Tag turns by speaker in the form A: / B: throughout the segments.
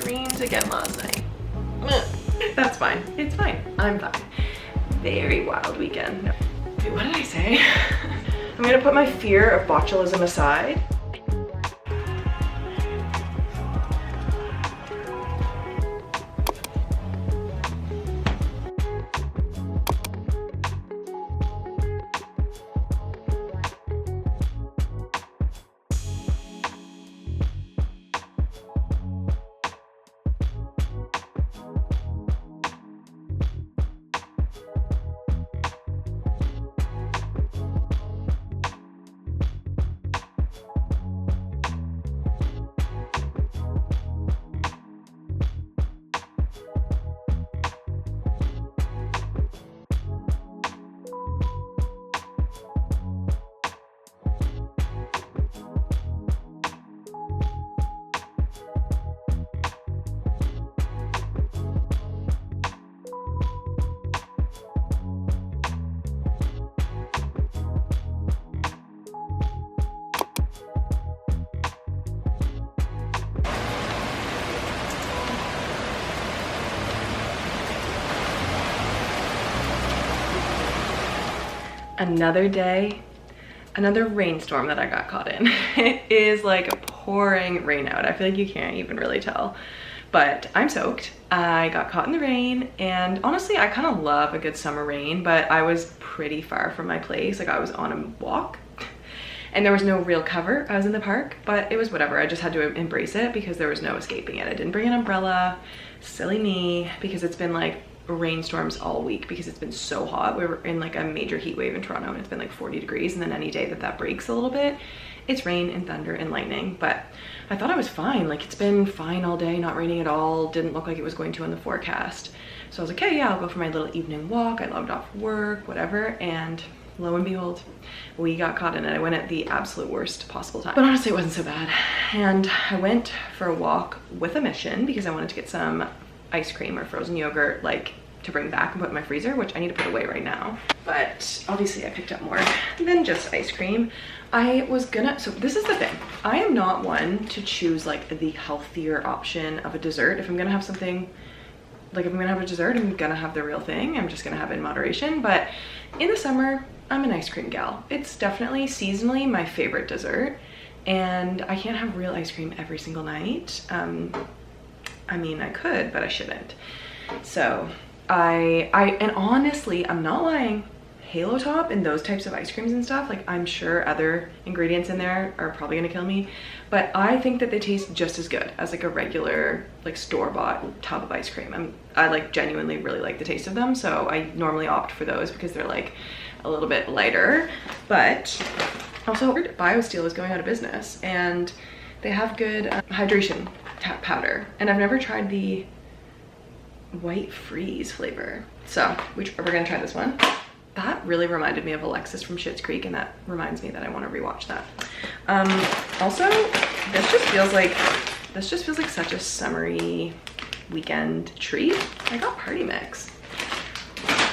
A: dreams again last night. That's fine. It's fine. I'm fine. Very wild weekend. Wait, what did I say? I'm gonna put my fear of botulism aside. Another day, another rainstorm that I got caught in. It is like pouring rain out. I feel like you can't even really tell, but I'm soaked. I got caught in the rain, and honestly, I kind of love a good summer rain, but I was pretty far from my place. Like, I was on a walk and there was no real cover. I was in the park, but it was whatever. I just had to embrace it because there was no escaping it. I didn't bring an umbrella. Silly me, because it's been like rainstorms all week because it's been so hot. We were in like a major heat wave in Toronto and it's been like 40 degrees, and then any day that breaks a little bit, it's rain and thunder and lightning. But I thought I was fine. Like, it's been fine all day, not raining at all. Didn't look like it was going to in the forecast. So I was like, okay, yeah, I'll go for my little evening walk. I logged off work, whatever, and lo and behold, we got caught in it. I went at the absolute worst possible time, but honestly, it wasn't so bad. And I went for a walk with a mission because I wanted to get some ice cream or frozen yogurt, like, to bring back and put in my freezer, which I need to put away right now. But obviously I picked up more than just ice cream. So this is the thing. I am not one to choose like the healthier option of a dessert. If I'm gonna have something, like if I'm gonna have a dessert, I'm gonna have the real thing. I'm just gonna have it in moderation. But in the summer, I'm an ice cream gal. It's definitely seasonally my favorite dessert. And I can't have real ice cream every single night. I mean, I could, but I shouldn't. So and honestly, I'm not lying, Halo Top and those types of ice creams and stuff, like, I'm sure other ingredients in there are probably gonna kill me, but I think that they taste just as good as like a regular, like, store-bought tub of ice cream. I like genuinely really like the taste of them, so I normally opt for those because they're like a little bit lighter. But also, BioSteel is going out of business and they have good hydration powder, and I've never tried the white freeze flavor, so we're gonna try this one. That really reminded me of Alexis from Schitt's Creek, and that reminds me that I want to rewatch that. Also, this just feels like such a summery weekend treat. I got party mix.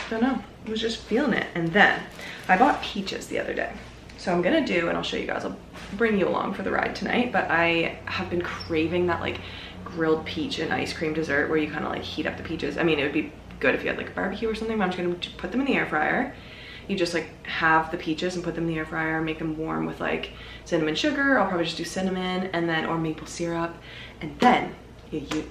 A: Don't know, I was just feeling it. And then I bought peaches the other day, so I'm gonna do, and I'll show you guys, I'll bring you along for the ride tonight, but I have been craving that like grilled peach and ice cream dessert where you kind of like heat up the peaches. I mean, it would be good if you had like a barbecue or something, but I'm just gonna put them in the air fryer. You just like have the peaches and put them in the air fryer, make them warm with like cinnamon sugar. I'll probably just do cinnamon, and then, or maple syrup, and then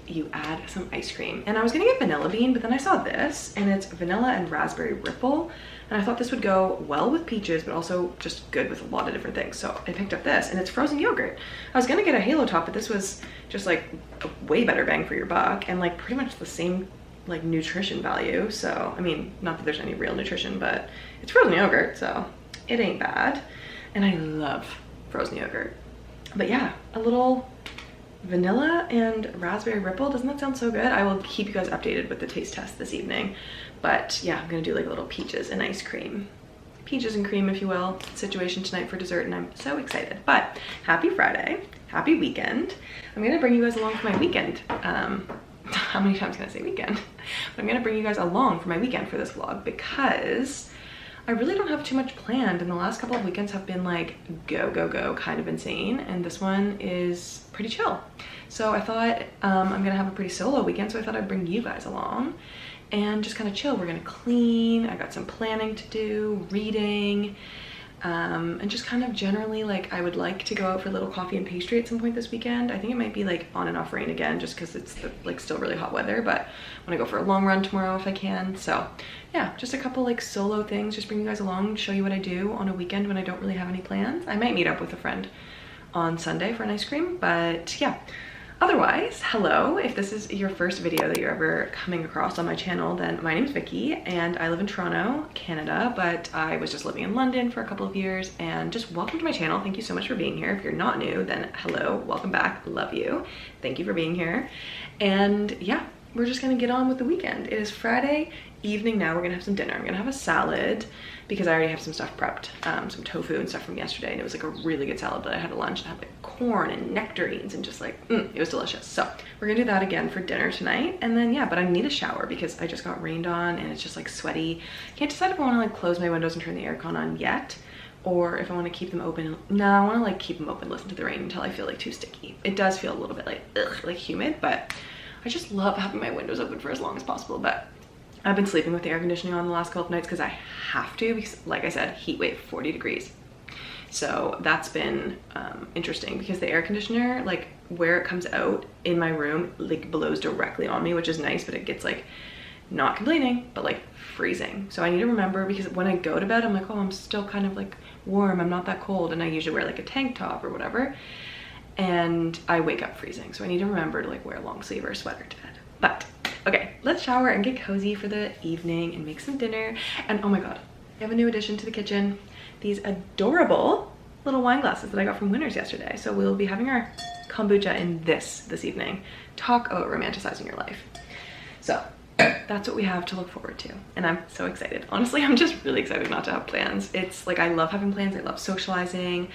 A: you add some ice cream. And I was gonna get vanilla bean, but then I saw this, and it's vanilla and raspberry ripple, and I thought this would go well with peaches, but also just good with a lot of different things. So I picked up this, and it's frozen yogurt. I was gonna get a Halo Top, but this was just like a way better bang for your buck, and like pretty much the same like nutrition value. So I mean, not that there's any real nutrition, but it's frozen yogurt, so it ain't bad. And I love frozen yogurt. But yeah, a little vanilla and raspberry ripple. Doesn't that sound so good? I will keep you guys updated with the taste test this evening. But yeah, I'm gonna do like a little peaches and ice cream, peaches and cream, if you will, situation tonight for dessert, and I'm so excited. But happy Friday, happy weekend. I'm gonna bring you guys along for my weekend. How many times can I say weekend? But I'm gonna bring you guys along for my weekend for this vlog because I really don't have too much planned, and the last couple of weekends have been like go, go, go, kind of insane, and this one is pretty chill. So I thought I'm gonna have a pretty solo weekend, so I thought I'd bring you guys along and just kind of chill. We're gonna clean, I got some planning to do, reading, and just kind of generally, like, I would like to go out for a little coffee and pastry at some point this weekend. I think it might be like on and off rain again, just because it's like still really hot weather, but I want to go for a long run tomorrow if I can. So yeah, just a couple like solo things, just bring you guys along, show you what I do on a weekend when I don't really have any plans. I might meet up with a friend on Sunday for an ice cream, but yeah. Otherwise, hello, if this is your first video that you're ever coming across on my channel, then my name is Vicky and I live in Toronto, Canada, but I was just living in London for a couple of years, and just welcome to my channel. Thank you so much for being here. If you're not new, then hello, welcome back, love you. Thank you for being here. And yeah, we're just gonna get on with the weekend. It is Friday evening now. We're gonna have some dinner. I'm gonna have a salad because I already have some stuff prepped, some tofu and stuff from yesterday, and it was like a really good salad that I had at lunch. I had like corn and nectarines and just like, it was delicious. So we're gonna do that again for dinner tonight. And then yeah, but I need a shower because I just got rained on and it's just like sweaty. Can't decide if I wanna like close my windows and turn the aircon on yet, or if I want to keep them open. No, I want to like keep them open, listen to the rain until I feel like too sticky. It does feel a little bit like, like humid, but I just love having my windows open for as long as possible. But I've been sleeping with the air conditioning on the last couple of nights because I have to, because like I said, heat wave, 40 degrees. So that's been interesting because the air conditioner, like where it comes out in my room, like blows directly on me, which is nice, but it gets like, not complaining, but like freezing. So I need to remember, because when I go to bed, I'm like, oh, I'm still kind of like warm, I'm not that cold. And I usually wear like a tank top or whatever. And I wake up freezing. So I need to remember to like wear a long sleeve or a sweater to bed. But okay, let's shower and get cozy for the evening and make some dinner. And oh my God, I have a new addition to the kitchen. These adorable little wine glasses that I got from Winners yesterday. So we'll be having our kombucha in this evening. Talk about romanticizing your life. So that's what we have to look forward to, and I'm so excited. Honestly, I'm just really excited not to have plans. It's like, I love having plans, I love socializing,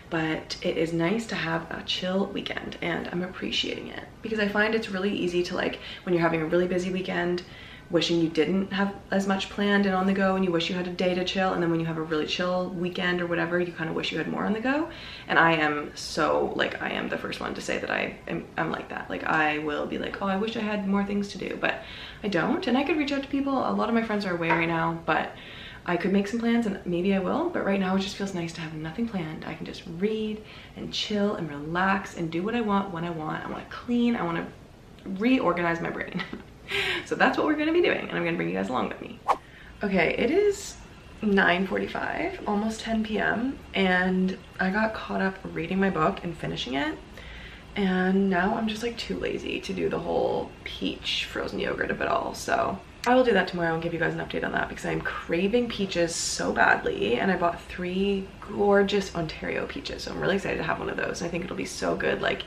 A: but it is nice to have a chill weekend, and I'm appreciating it because I find it's really easy to, like, when you're having a really busy weekend, wishing you didn't have as much planned and on the go, and you wish you had a day to chill, and then when you have a really chill weekend or whatever, you kind of wish you had more on the go. And I am so, like, I am the first one to say that I'm like that. Like, I will be like, oh, I wish I had more things to do, but I don't. And I could reach out to people. A lot of my friends are away right now, but I could make some plans, and maybe I will, but right now it just feels nice to have nothing planned. I can just read and chill and relax and do what I want when I want. I want to clean, I want to reorganize my brain. So that's what we're gonna be doing, and I'm gonna bring you guys along with me. Okay, it is 9:45, almost 10 p.m. and I got caught up reading my book and finishing it, and now I'm just like too lazy to do the whole peach frozen yogurt of it all. So I will do that tomorrow and give you guys an update on that, because I'm craving peaches so badly, and I bought 3 gorgeous Ontario peaches, so I'm really excited to have one of those. I think it'll be so good, like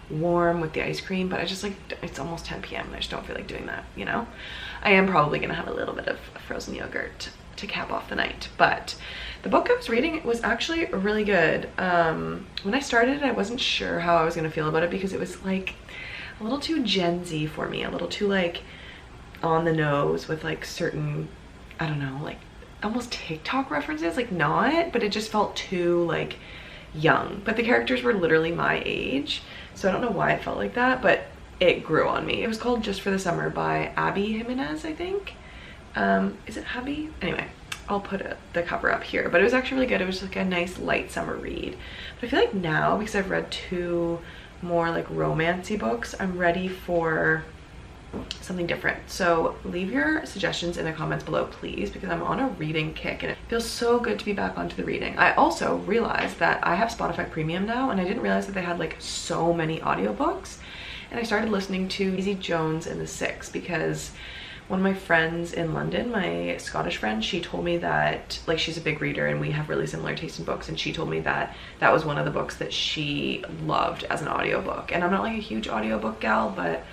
A: warm with the ice cream, but I just like, it's almost 10 p.m. and I just don't feel like doing that, you know? I am probably gonna have a little bit of frozen yogurt to cap off the night, but the book I was reading was actually really good. When I started it, I wasn't sure how I was gonna feel about it because it was like a little too Gen Z for me, a little too like on the nose with like certain, I don't know, like almost TikTok references, like not, but it just felt too like young. But the characters were literally my age, so I don't know why it felt like that, but it grew on me. It was called Just for the Summer by Abby Jimenez, I think. Is it Abby? Anyway, I'll put the cover up here, but it was actually really good. It was like a nice light summer read. But I feel like now, because I've read 2 more like romancy books, I'm ready for something different. So leave your suggestions in the comments below, please, because I'm on a reading kick and it feels so good to be back onto the reading. I also realized that I have Spotify Premium now, and I didn't realize that they had like so many audiobooks, and I started listening to Daisy Jones and the Six because one of my friends in London, my Scottish friend, she told me that, like, she's a big reader and we have really similar taste in books, and she told me that that was one of the books that she loved as an audiobook. And I'm not like a huge audiobook gal, but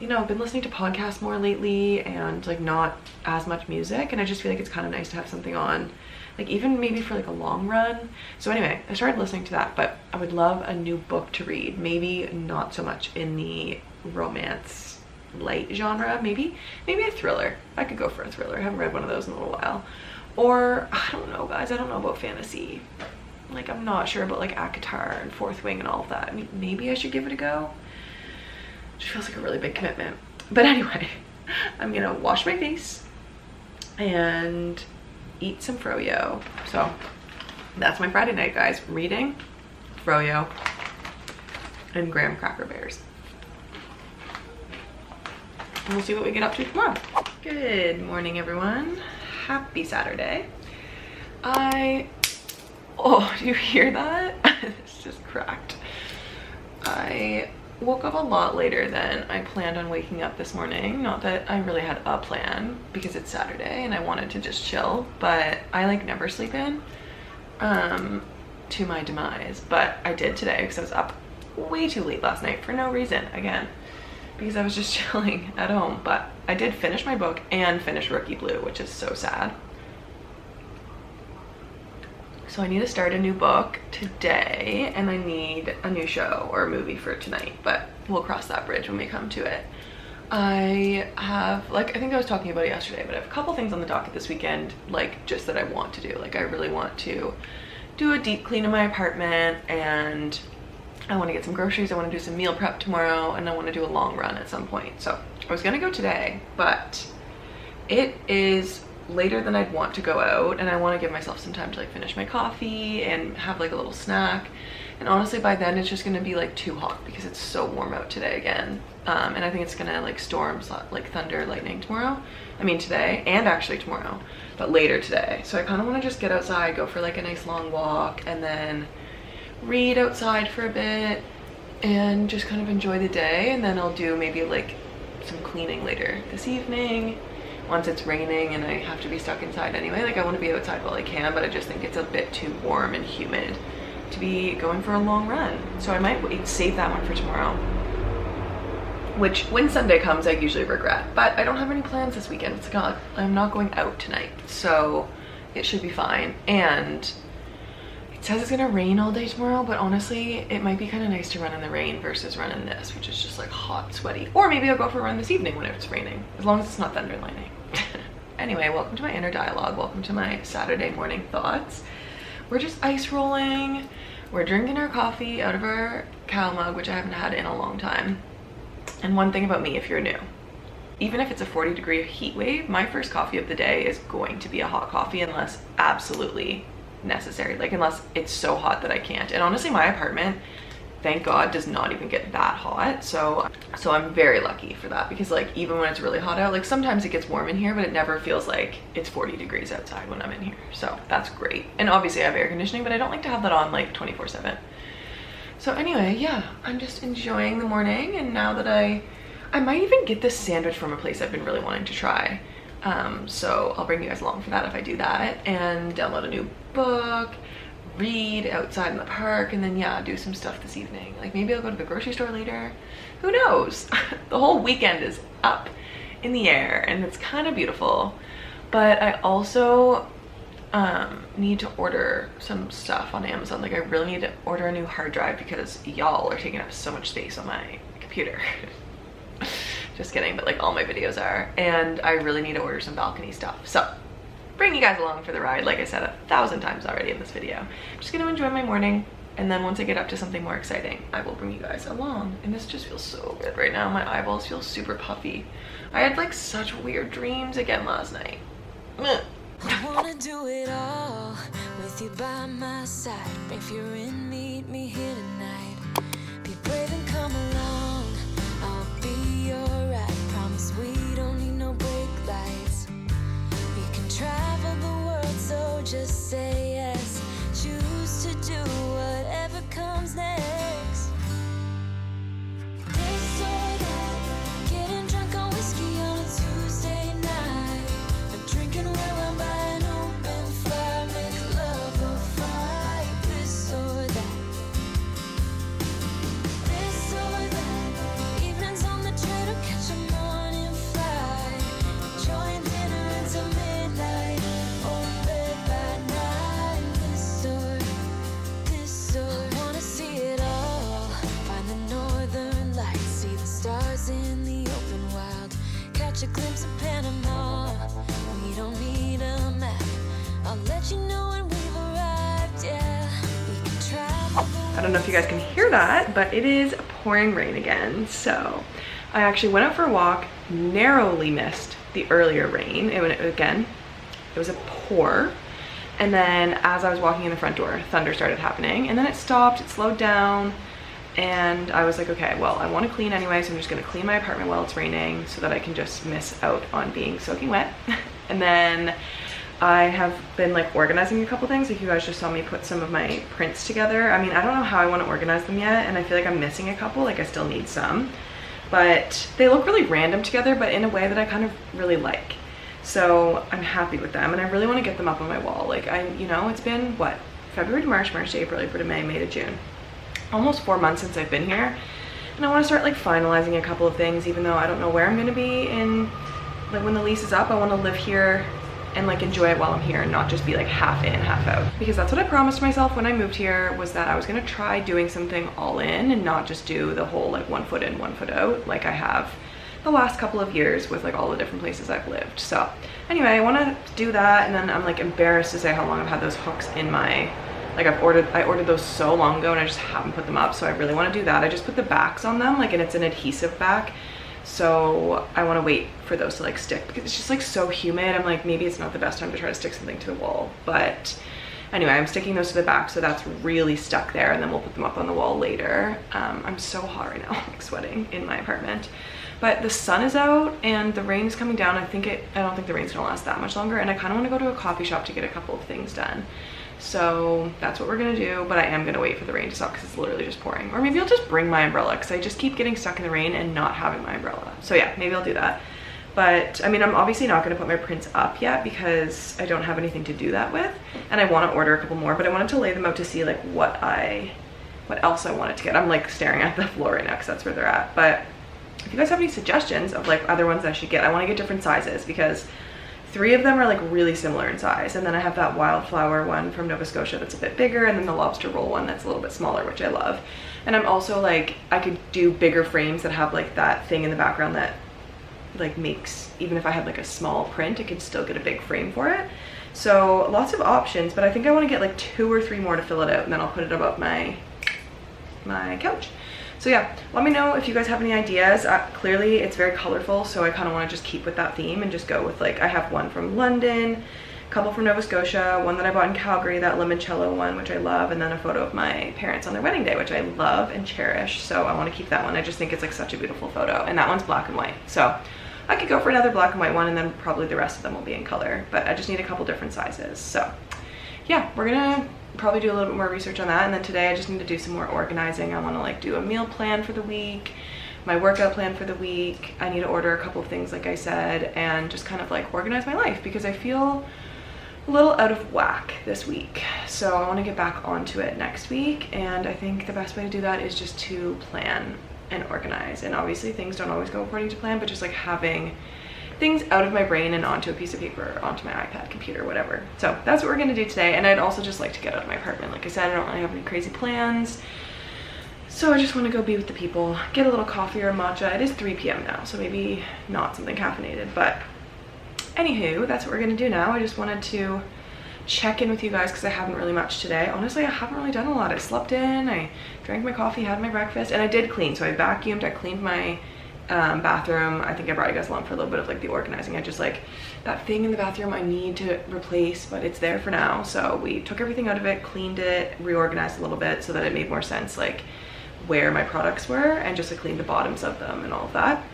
A: you know, I've been listening to podcasts more lately and like not as much music, and I just feel like it's kind of nice to have something on, like even maybe for like a long run. So anyway, I started listening to that, but I would love a new book to read, maybe not so much in the romance light genre, maybe a thriller. I could go for a thriller. I haven't read one of those in a little while. Or I don't know, guys, I don't know about fantasy. Like, I'm not sure about like ACOTAR and Fourth Wing and all of that. I mean, maybe I should give it a go. It feels like a really big commitment. But anyway, I'm gonna wash my face and eat some froyo. So that's my Friday night, guys. Reading, froyo, and graham cracker bears. And we'll see what we get up to tomorrow. Good morning, everyone. Happy Saturday. Oh, do you hear that? It's just cracked. I woke up a lot later than I planned on waking up this morning. Not that I really had a plan because it's Saturday and I wanted to just chill, but I like never sleep in to my demise. But I did today because I was up way too late last night for no reason, again, because I was just chilling at home. But I did finish my book and finish Rookie Blue, which is so sad. So I need to start a new book today and I need a new show or a movie for tonight, but we'll cross that bridge when we come to it. I have, like, I think I was talking about it yesterday, but I have a couple things on the docket this weekend, like just that I want to do. Like, I really want to do a deep clean in my apartment, and I want to get some groceries. I want to do some meal prep tomorrow, and I want to do a long run at some point. So I was gonna go today, but it is later than I'd want to go out, and I want to give myself some time to like finish my coffee and have like a little snack. And honestly, by then it's just gonna be like too hot because it's so warm out today again. And I think it's gonna like storms, like thunder, lightning tomorrow. I mean today, and actually tomorrow, but later today. So I kind of want to just get outside, go for like a nice long walk, and then read outside for a bit and just kind of enjoy the day. And then I'll do maybe like some cleaning later this evening once it's raining and I have to be stuck inside anyway. Like, I want to be outside while I can, but I just think it's a bit too warm and humid to be going for a long run. So I might save that one for tomorrow, which when Sunday comes I usually regret. But I don't have any plans this weekend. I'm not going out tonight, so it should be fine. And it says it's gonna rain all day tomorrow, but honestly it might be kind of nice to run in the rain versus run in this, which is just like hot, sweaty. Or maybe I'll go for a run this evening when it's raining, as long as it's not thunder and lightning. Anyway, welcome to my inner dialogue. Welcome to my Saturday morning thoughts. We're just ice rolling. We're drinking our coffee out of our cow mug, which I haven't had in a long time. And one thing about me, if you're new, even if it's a 40-degree heat wave, my first coffee of the day is going to be a hot coffee unless absolutely necessary. Like, unless it's so hot that I can't. And honestly, my apartment, thank God, does not even get that hot. So I'm very lucky for that, because like even when it's really hot out, like sometimes it gets warm in here, but it never feels like it's 40 degrees outside when I'm in here. So that's great. And obviously I have air conditioning, but I don't like to have that on like 24/7. So anyway, yeah, I'm just enjoying the morning. And now that I might even get this sandwich from a place I've been really wanting to try. So I'll bring you guys along for that if I do that, and download a new book, read outside in the park, and then yeah, do some stuff this evening. Like maybe I'll go to the grocery store later. Who knows? The whole weekend is up in the air and it's kind of beautiful. But I also need to order some stuff on Amazon. Like I really need to order a new hard drive because y'all are taking up so much space on my computer. Just kidding, but like all my videos are. And I really need to order some balcony stuff. So bring you guys along for the ride, like I said 1,000 times already in this video. I'm just gonna enjoy my morning, and then once I get up to something more exciting, I will bring you guys along. And this just feels so good right now. My eyeballs feel super puffy. I had like such weird dreams again last night. Ugh.
B: I wanna do it all with you by my side. If you're in, meet me here tonight. Be brave and come along, I'll be your ride. Promise we don't need no brake lights. We can travel the world, so just say yes. Choose to do whatever comes next. This or that, getting drunk on whiskey on a Tuesday night. A drinking red wine by an open fire, make love or fight. This or that. This or that, evenings on the train or catch a morning flight. Enjoying dinner until midnight, or bed by night. This or I wanna see it all. Find the northern lights, see the stars in the open wild. Catch a glimpse of Panama. We don't need a map, I'll let you know when we've arrived, yeah. We can travel.
A: I don't know if you guys can hear that, but it is pouring rain again. So I actually went out for a walk, narrowly missed the earlier rain. It was a pour. And then as I was walking in the front door, thunder started happening, and then it stopped, it slowed down, and I was like, okay, well, I want to clean anyway, so I'm just going to clean my apartment while it's raining so that I can just miss out on being soaking wet. And then I have been like organizing a couple things. Like you guys just saw me put some of my prints together. I mean, I don't know how I want to organize them yet, and I feel like I'm missing a couple. Like I still need some, but they look really random together, but in a way that I kind of really like. So I'm happy with them, and I really want to get them up on my wall. Like you know, it's been what, February to March, March to April, April to May, May to June, almost 4 months since I've been here, and I want to start like finalizing a couple of things, even though I don't know where I'm going to be in, like when the lease is up. I want to live here and like enjoy it while I'm here and not just be like half in, half out, because that's what I promised myself when I moved here, was that I was going to try doing something all in and not just do the whole like 1 foot in, 1 foot out like I have the last couple of years with like all the different places I've lived. So anyway, I want to do that, and then I'm like embarrassed to say how long I've had those hooks in my, like I ordered those so long ago and I just haven't put them up, so I really want to do that. I just put the backs on them, like, and it's an adhesive back, so I want to wait for those to like stick, because it's just like so humid. I'm like, maybe it's not the best time to try to stick something to the wall, but anyway, I'm sticking those to the back, so that's really stuck there, and then we'll put them up on the wall later. I'm so hot right now, I'm like sweating in my apartment. But the sun is out and the rain is coming down. I don't think the rain's gonna last that much longer, and I kind of want to go to a coffee shop to get a couple of things done. So that's what we're gonna do, but I am gonna wait for the rain to stop because it's literally just pouring. Or maybe I'll just bring my umbrella, because I just keep getting stuck in the rain and not having my umbrella. So yeah, maybe I'll do that. But I mean, I'm obviously not gonna put my prints up yet because I don't have anything to do that with, and I want to order a couple more, but I wanted to lay them out to see like what else I wanted to get. I'm like staring at the floor right now because that's where they're at. But if you guys have any suggestions of like other ones I should get, I want to get different sizes, because 3 of them are like really similar in size, and then I have that wildflower one from Nova Scotia that's a bit bigger, and then the lobster roll one that's a little bit smaller, which I love. And I'm also like, I could do bigger frames that have like that thing in the background that like makes, even if I had like a small print, it could still get a big frame for it. So lots of options, but I think I want to get like 2 or 3 more to fill it out, and then I'll put it above my couch. So yeah, let me know if you guys have any ideas. Clearly it's very colorful, so I kind of want to just keep with that theme and just go with like, I have one from London, a couple from Nova Scotia, one that I bought in Calgary, that limoncello one, which I love, and then a photo of my parents on their wedding day, which I love and cherish. So I want to keep that one. I just think it's like such a beautiful photo, and that one's black and white. So I could go for another black and white one, and then probably the rest of them will be in color, but I just need a couple different sizes. So yeah, we're gonna probably do a little bit more research on that, and then today I just need to do some more organizing. I want to like do a meal plan for the week, my workout plan for the week. I need to order a couple of things like I said, and just kind of like organize my life, because I feel a little out of whack this week. So I want to get back onto it next week, and I think the best way to do that is just to plan and organize. And obviously things don't always go according to plan, but just like having things out of my brain and onto a piece of paper, onto my iPad, computer, whatever. So that's what we're gonna do today. And I'd also just like to get out of my apartment. Like I said, I don't really have any crazy plans, so I just want to go be with the people, get a little coffee or a matcha. It is 3 p.m. now, so maybe not something caffeinated, but anywho, that's what we're gonna do now. I just wanted to check in with you guys because I haven't really much today. Honestly, I haven't really done a lot. I slept in, I drank my coffee, had my breakfast, and I did clean. So I vacuumed, I cleaned my bathroom. I think I brought you guys along for a little bit of like the organizing. I just like that thing in the bathroom I need to replace, but it's there for now. So we took everything out of it, cleaned it, reorganized a little bit so that it made more sense like where my products were, and just like cleaned the bottoms of them and all of that.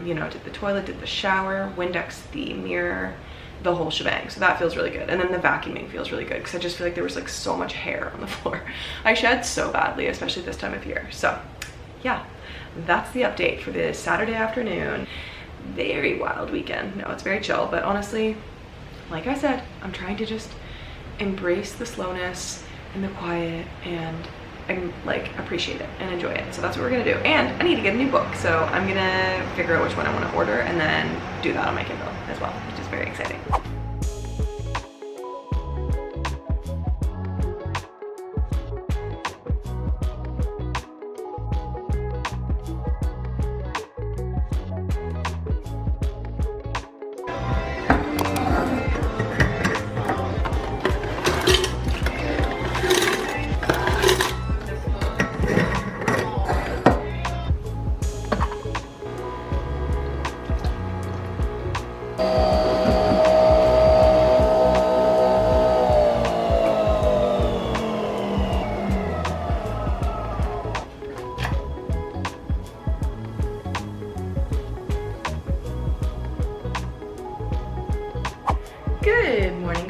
A: You know, did the toilet, did the shower, Windex the mirror, the whole shebang. So that feels really good. And then the vacuuming feels really good because I just feel like there was like so much hair on the floor. I shed so badly, especially this time of year. So yeah, that's the update for this Saturday afternoon. Very wild weekend. No, it's very chill, but honestly, like I said, I'm trying to just embrace the slowness and the quiet and like appreciate it and enjoy it. So that's what we're gonna do. And I need to get a new book, so I'm gonna figure out which one I want to order and then do that on my Kindle as well, which is very exciting.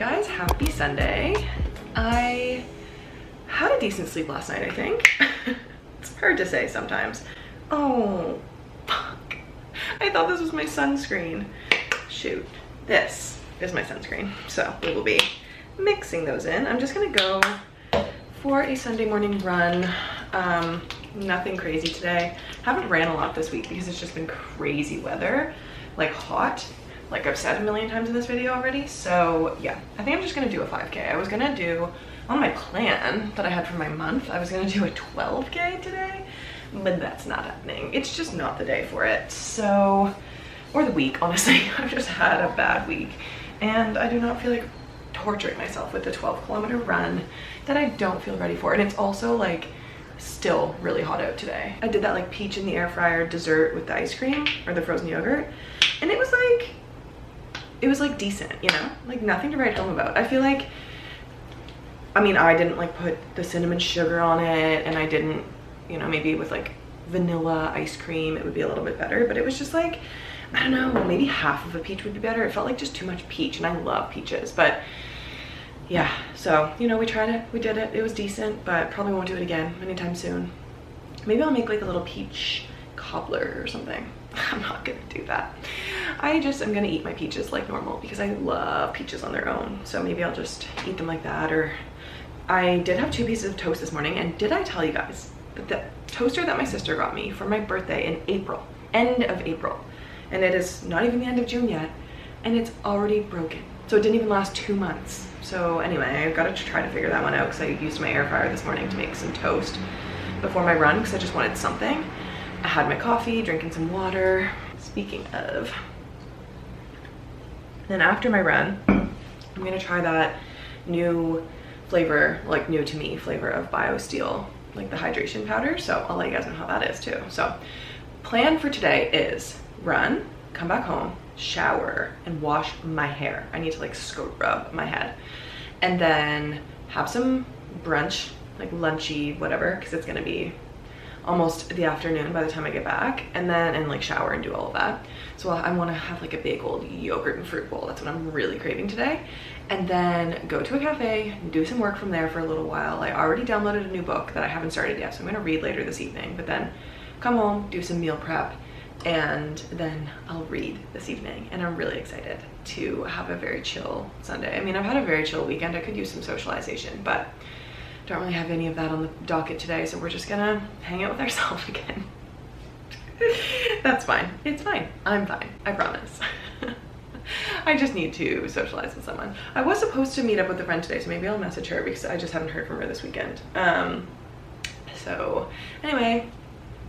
A: guys, happy Sunday. I had a decent sleep last night, I think. It's hard to say sometimes. Oh, fuck. I thought this was my sunscreen. Shoot, this is my sunscreen. So we will be mixing those in. I'm just gonna go for a Sunday morning run. Nothing crazy today. Haven't ran a lot this week because it's just been crazy weather, like hot, like I've said a million times in this video already. So yeah, I think I'm just gonna do a 5K. I was gonna do, on my plan that I had for my month, I was gonna do a 12K today, but that's not happening. It's just not the day for it. So, or the week, honestly. I've just had a bad week and I do not feel like torturing myself with a 12-kilometer run that I don't feel ready for. And it's also like still really hot out today. I did that like peach in the air fryer dessert with the ice cream or the frozen yogurt, and it was like decent, you know, like nothing to write home about. I feel like, I mean, I didn't like put the cinnamon sugar on it, and I didn't, you know, maybe with like vanilla ice cream it would be a little bit better, but it was just like, I don't know, maybe half of a peach would be better. It felt like just too much peach, and I love peaches, but yeah, so, you know, we tried it, we did it, it was decent, but probably won't do it again anytime soon. Maybe I'll make like a little peach cobbler or something. I'm not gonna do that. I just am gonna eat my peaches like normal because I love peaches on their own. So maybe I'll just eat them like that. Or I did have 2 pieces of toast this morning, and did I tell you guys that the toaster that my sister got me for my birthday in April, end of April, and it is not even the end of June yet, and it's already broken. So it didn't even last 2 months. So anyway, I've got to try to figure that one out because I used my air fryer this morning to make some toast before my run because I just wanted something. I had my coffee, drinking some water. Speaking of, then after my run, I'm gonna try that new flavor, like new to me flavor of BioSteel, like the hydration powder. So I'll let you guys know how that is too. So plan for today is run, come back home, shower, and wash my hair. I need to like scrub my head, and then have some brunch, like lunchy, whatever, because it's gonna be almost the afternoon by the time I get back, and like shower and do all of that. So I want to have like a big old yogurt and fruit bowl. That's what I'm really craving today. And then go to a cafe, do some work from there for a little while. I already downloaded a new book that I haven't started yet, so I'm gonna read later this evening, but then come home, do some meal prep, and then I'll read this evening. And I'm really excited to have a very chill Sunday. I mean, I've had a very chill weekend. I could use some socialization, but don't really have any of that on the docket today, so we're just gonna hang out with ourselves again. That's fine. It's fine. I'm fine. I promise. I just need to socialize with someone. I was supposed to meet up with a friend today, so maybe I'll message her because I just haven't heard from her this weekend. So anyway,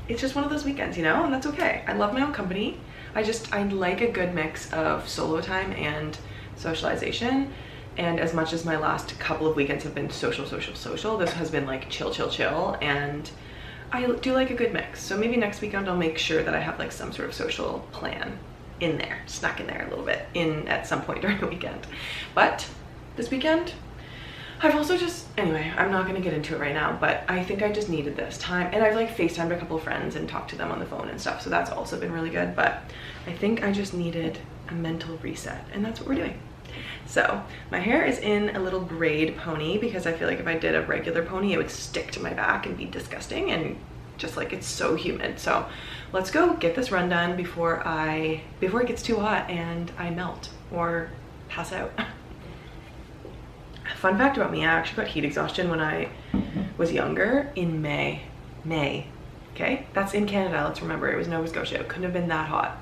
A: it's just one of those weekends, you know, and that's okay. I love my own company. I like a good mix of solo time and socialization. And as much as my last couple of weekends have been social, this has been like chill, and I do like a good mix. So maybe next weekend I'll make sure that I have like some sort of social plan in there, snuck in there a little bit at some point during the weekend. But this weekend, I've also just, anyway, I'm not gonna get into it right now, but I think I just needed this time. And I've like FaceTimed a couple of friends and talked to them on the phone and stuff, so that's also been really good. But I think I just needed a mental reset, and that's what we're doing. So my hair is in a little braid pony because I feel like if I did a regular pony, it would stick to my back and be disgusting, and just like it's so humid. So let's go get this run done before it gets too hot and I melt or pass out. Fun fact about me, I actually got heat exhaustion when I was younger in May. Okay, that's in Canada, let's remember. It was Nova Scotia. It couldn't have been that hot.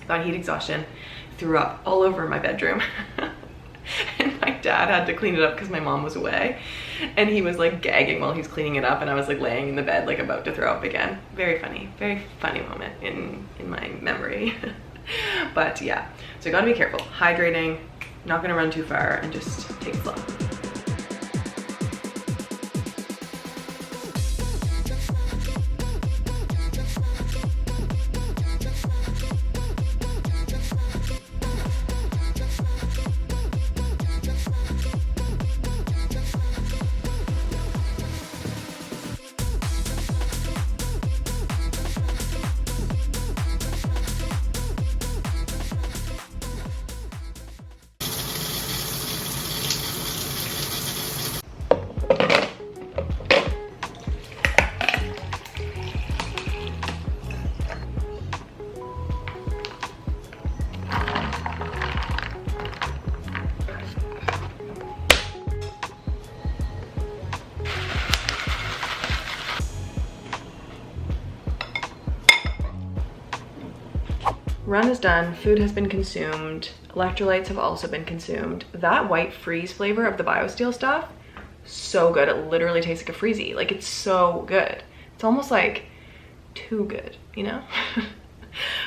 A: Got heat exhaustion, threw up all over my bedroom. And my dad had to clean it up because my mom was away, and he was like gagging while he's cleaning it up, and I was like laying in the bed like about to throw up again. Very funny moment in my memory. But yeah, so gotta be careful, hydrating, not gonna run too far, and just take it slow. Run is done, food has been consumed, electrolytes have also been consumed. That white freeze flavor of the BioSteel stuff, so good. It literally tastes like a freezy. Like, it's so good. It's almost like too good, you know?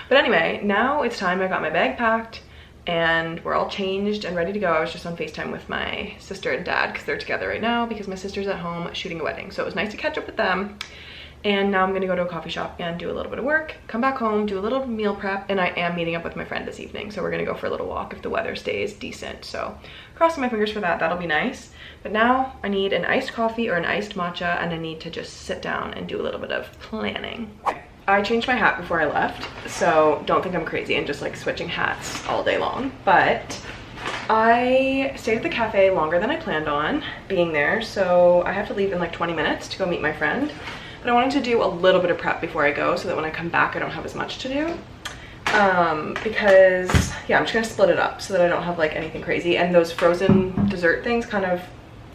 A: But anyway, now it's time. I got my bag packed and we're all changed and ready to go. I was just on FaceTime with my sister and dad because they're together right now because my sister's at home shooting a wedding. So it was nice to catch up with them. And now I'm gonna go to a coffee shop and do a little bit of work, come back home, do a little meal prep, and I am meeting up with my friend this evening. So we're gonna go for a little walk if the weather stays decent. So crossing my fingers for that, that'll be nice. But now I need an iced coffee or an iced matcha, and I need to just sit down and do a little bit of planning. I changed my hat before I left, so don't think I'm crazy and just like switching hats all day long. But I stayed at the cafe longer than I planned on being there, so I have to leave in like 20 minutes to go meet my friend. But I wanted to do a little bit of prep before I go so that when I come back I don't have as much to do. Because yeah, I'm just gonna split it up so that I don't have like anything crazy. And those frozen dessert things kind of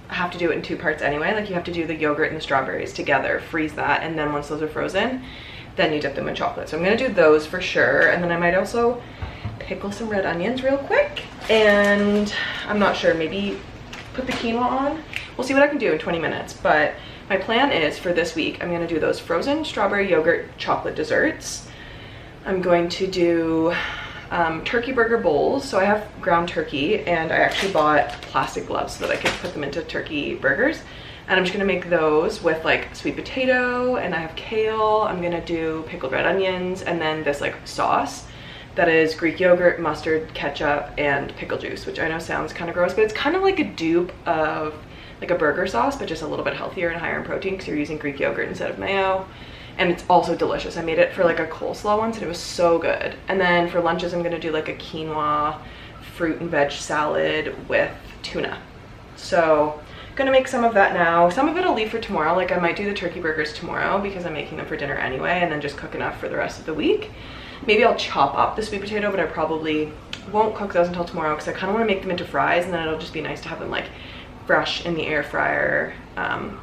A: have to do it in 2 parts anyway. Like you have to do the yogurt and the strawberries together, freeze that, and then once those are frozen, then you dip them in chocolate. So I'm gonna do those for sure. And then I might also pickle some red onions real quick. And I'm not sure, maybe put the quinoa on. We'll see what I can do in 20 minutes. But my plan is for this week, I'm gonna do those frozen strawberry yogurt chocolate desserts. I'm going to do turkey burger bowls. So I have ground turkey and I actually bought plastic gloves so that I could put them into turkey burgers. And I'm just gonna make those with like sweet potato, and I have kale. I'm gonna do pickled red onions, and then this like sauce that is Greek yogurt, mustard, ketchup, and pickle juice, which I know sounds kind of gross, but it's kind of like a dupe of like a burger sauce, but just a little bit healthier and higher in protein because you're using Greek yogurt instead of mayo. And it's also delicious. I made it for like a coleslaw once and it was so good. And then for lunches, I'm gonna do like a quinoa fruit and veg salad with tuna. So gonna make some of that now. Some of it I'll leave for tomorrow. Like I might do the turkey burgers tomorrow because I'm making them for dinner anyway, and then just cook enough for the rest of the week. Maybe I'll chop up the sweet potato, but I probably won't cook those until tomorrow because I kind of want to make them into fries, and then it'll just be nice to have them like fresh in the air fryer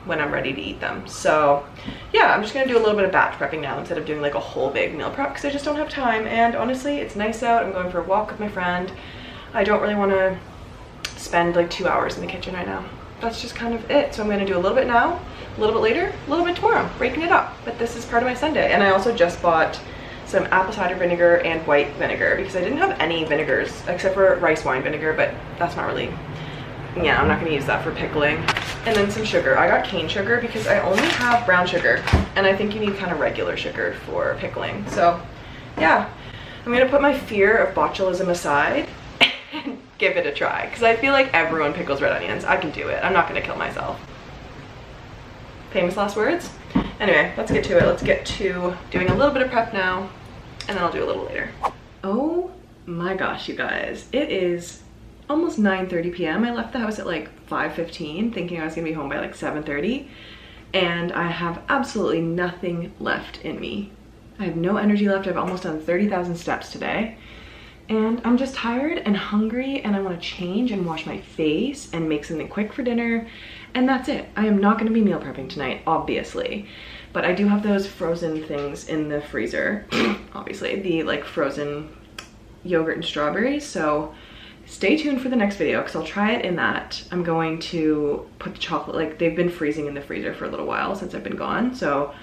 A: when I'm ready to eat them. So yeah, I'm just gonna do a little bit of batch prepping now instead of doing like a whole big meal prep because I just don't have time. And honestly, it's nice out. I'm going for a walk with my friend. I don't really want to spend like 2 hours in the kitchen right now. That's just kind of it. So I'm gonna do a little bit now, a little bit later, a little bit tomorrow, breaking it up. But this is part of my Sunday. And I also just bought some apple cider vinegar and white vinegar because I didn't have any vinegars except for rice wine vinegar, but that's not really, yeah, I'm not gonna use that for pickling. And then some sugar. I got cane sugar because I only have brown sugar, and I think you need kind of regular sugar for pickling. So yeah, I'm gonna put my fear of botulism aside and give it a try because I feel like everyone pickles red onions. I can do it. I'm not gonna kill myself. Famous last words? Anyway, let's get to it. Let's get to doing a little bit of prep now, and then I'll do a little later. Oh my gosh, you guys. It is almost 9:30 p.m. I left the house at like 5:15 thinking I was gonna be home by like 7:30, and I have absolutely nothing left in me. I have no energy left. I've almost done 30,000 steps today, and I'm just tired and hungry, and I want to change and wash my face and make something quick for dinner, and that's it. I am not going to be meal prepping tonight, obviously, but I do have those frozen things in the freezer, obviously, the like frozen yogurt and strawberries, so stay tuned for the next video because I'll try it in that. I'm going to put the chocolate, like they've been freezing in the freezer for a little while since I've been gone, so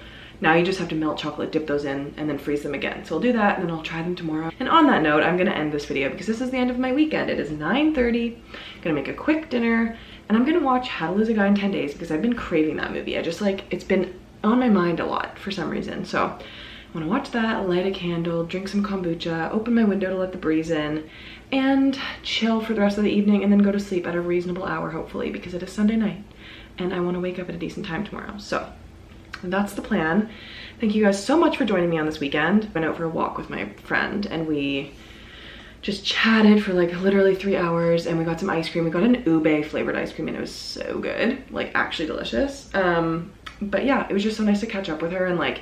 A: now you just have to melt chocolate, dip those in, and then freeze them again. So I'll do that, and then I'll try them tomorrow. And on that note, I'm gonna end this video because this is the end of my weekend. It is 9:30. I'm gonna make a quick dinner, and I'm gonna watch How to Lose a Guy in 10 Days because I've been craving that movie. I just like, it's been on my mind a lot for some reason. So I wanna watch that, light a candle, drink some kombucha, open my window to let the breeze in, and chill for the rest of the evening, and then go to sleep at a reasonable hour, hopefully, because it is Sunday night, and I wanna wake up at a decent time tomorrow. So that's the plan. Thank you guys so much for joining me on this weekend. I went out for a walk with my friend and we just chatted for like literally 3 hours, and we got some ice cream. We got an ube flavored ice cream and it was so good, like actually delicious. But yeah, it was just so nice to catch up with her, and like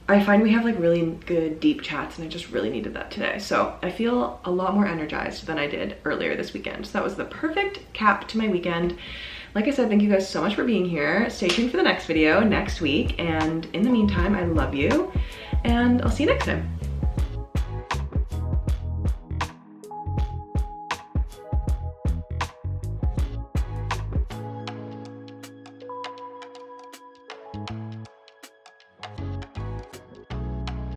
A: I find we have like really good deep chats, and I just really needed that today. So I feel a lot more energized than I did earlier this weekend. So that was the perfect cap to my weekend. Like I said, thank you guys so much for being here. Stay tuned for the next video next week, and in the meantime, I love you, and I'll see you next time.